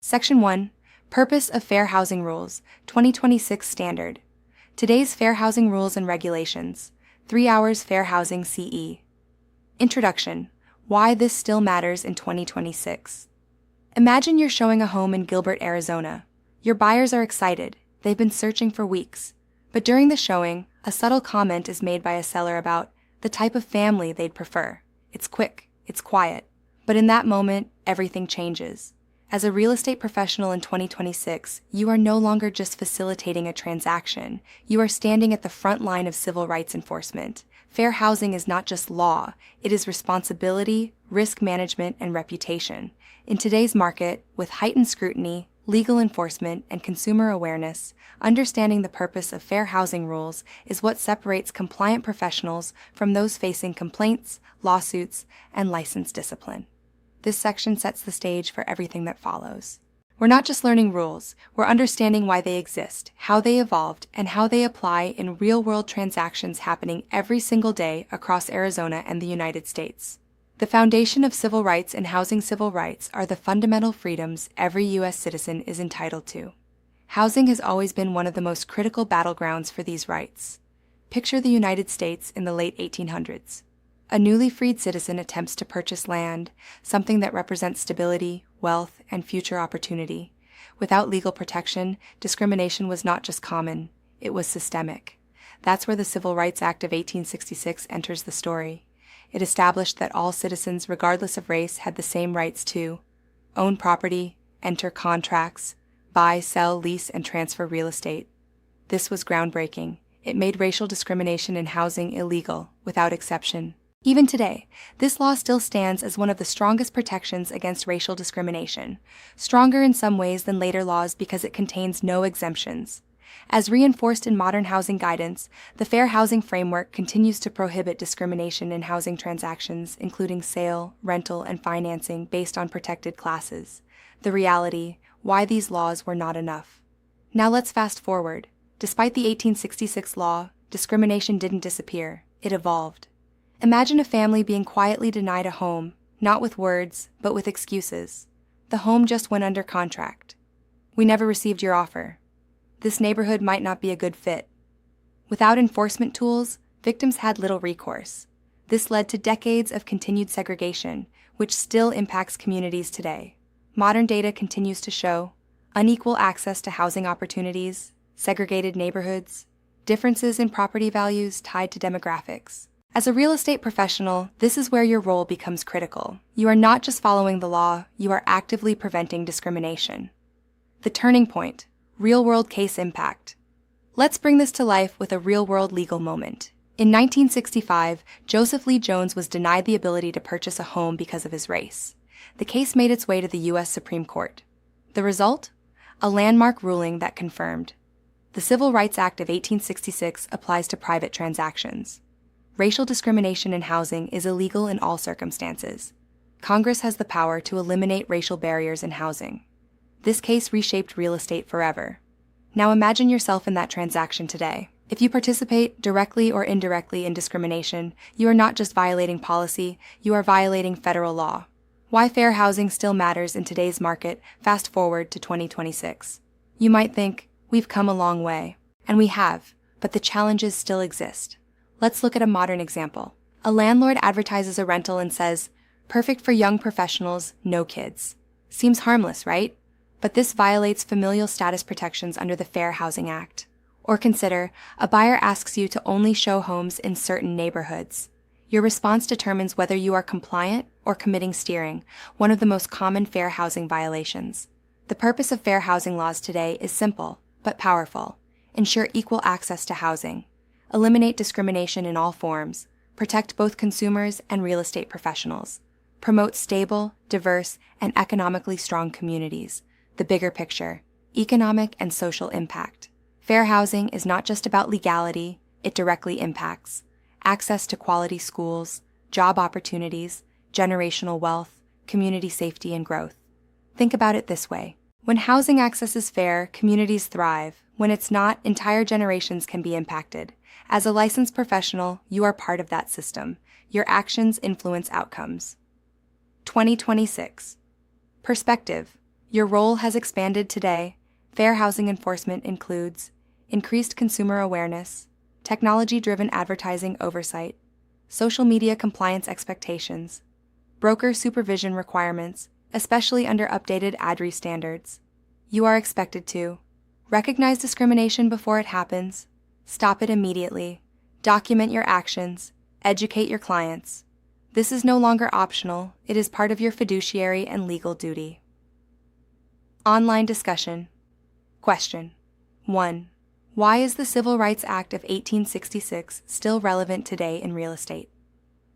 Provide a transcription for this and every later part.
Section 1. Purpose of Fair Housing Rules, 2026 Standard. Today's Fair Housing Rules and Regulations. 3 Hours Fair Housing CE. Introduction. Why this still matters in 2026. Imagine you're showing a home in Gilbert, Arizona. Your buyers are excited. They've been searching for weeks. But during the showing, a subtle comment is made by a seller about the type of family they'd prefer. It's quick, it's quiet. But in that moment, everything changes. As a real estate professional in 2026, you are no longer just facilitating a transaction. You are standing at the front line of civil rights enforcement. Fair housing is not just law, it is responsibility, risk management, and reputation. In today's market, with heightened scrutiny, legal enforcement, and consumer awareness, understanding the purpose of fair housing rules is what separates compliant professionals from those facing complaints, lawsuits, and license discipline. This section sets the stage for everything that follows. We're not just learning rules, we're understanding why they exist, how they evolved, and how they apply in real-world transactions happening every single day across Arizona and the United States. The foundation of civil rights and housing civil rights are the fundamental freedoms every U.S. citizen is entitled to. Housing has always been one of the most critical battlegrounds for these rights. Picture the United States in the late 1800s. A newly freed citizen attempts to purchase land, something that represents stability, wealth, and future opportunity. Without legal protection, discrimination was not just common, it was systemic. That's where the Civil Rights Act of 1866 enters the story. It established that all citizens, regardless of race, had the same rights to own property, enter contracts, buy, sell, lease, and transfer real estate. This was groundbreaking. It made racial discrimination in housing illegal, without exception. Even today, this law still stands as one of the strongest protections against racial discrimination, stronger in some ways than later laws because it contains no exemptions. As reinforced in modern housing guidance, the Fair Housing Framework continues to prohibit discrimination in housing transactions, including sale, rental, and financing based on protected classes. The reality, why these laws were not enough. Now let's fast forward. Despite the 1866 law, discrimination didn't disappear, it evolved. Imagine a family being quietly denied a home, not with words, but with excuses. The home just went under contract. We never received your offer. This neighborhood might not be a good fit. Without enforcement tools, victims had little recourse. This led to decades of continued segregation, which still impacts communities today. Modern data continues to show unequal access to housing opportunities, segregated neighborhoods, differences in property values tied to demographics. As a real estate professional, this is where your role becomes critical. You are not just following the law, you are actively preventing discrimination. The turning point, real-world case impact. Let's bring this to life with a real-world legal moment. In 1965, Joseph Lee Jones was denied the ability to purchase a home because of his race. The case made its way to the U.S. Supreme Court. The result? A landmark ruling that confirmed the Civil Rights Act of 1866 applies to private transactions. Racial discrimination in housing is illegal in all circumstances. Congress has the power to eliminate racial barriers in housing. This case reshaped real estate forever. Now imagine yourself in that transaction today. If you participate directly or indirectly in discrimination, you are not just violating policy, you are violating federal law. Why fair housing still matters in today's market, fast forward to 2026. You might think, we've come a long way. And we have, but the challenges still exist. Let's look at a modern example. A landlord advertises a rental and says, perfect for young professionals, no kids. Seems harmless, right? But this violates familial status protections under the Fair Housing Act. Or consider, a buyer asks you to only show homes in certain neighborhoods. Your response determines whether you are compliant or committing steering, one of the most common fair housing violations. The purpose of fair housing laws today is simple, but powerful. Ensure equal access to housing. Eliminate discrimination in all forms. Protect both consumers and real estate professionals. Promote stable, diverse, and economically strong communities. The bigger picture, economic and social impact. Fair housing is not just about legality, it directly impacts access to quality schools, job opportunities, generational wealth, community safety, and growth. Think about it this way. When housing access is fair, communities thrive. When it's not, entire generations can be impacted. As a licensed professional, you are part of that system. Your actions influence outcomes. 2026. Perspective. Your role has expanded today. Fair housing enforcement includes increased consumer awareness, technology-driven advertising oversight, social media compliance expectations, broker supervision requirements, especially under updated ADRI standards. You are expected to recognize discrimination before it happens, stop it immediately, document your actions, educate your clients. This is no longer optional, it is part of your fiduciary and legal duty. Online discussion. Question 1. Why is the Civil Rights Act of 1866 still relevant today in real estate?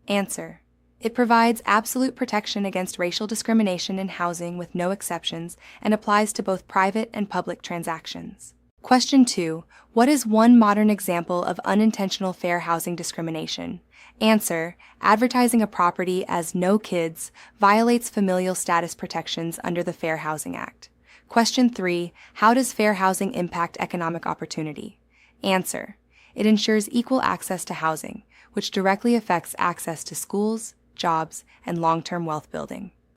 Answer. It provides absolute protection against racial discrimination in housing with no exceptions and applies to both private and public transactions. Question 2. What is one modern example of unintentional fair housing discrimination? Answer. Advertising a property as no kids violates familial status protections under the Fair Housing Act. Question 3. How does fair housing impact economic opportunity? Answer. It ensures equal access to housing, which directly affects access to schools, jobs, and long-term wealth building.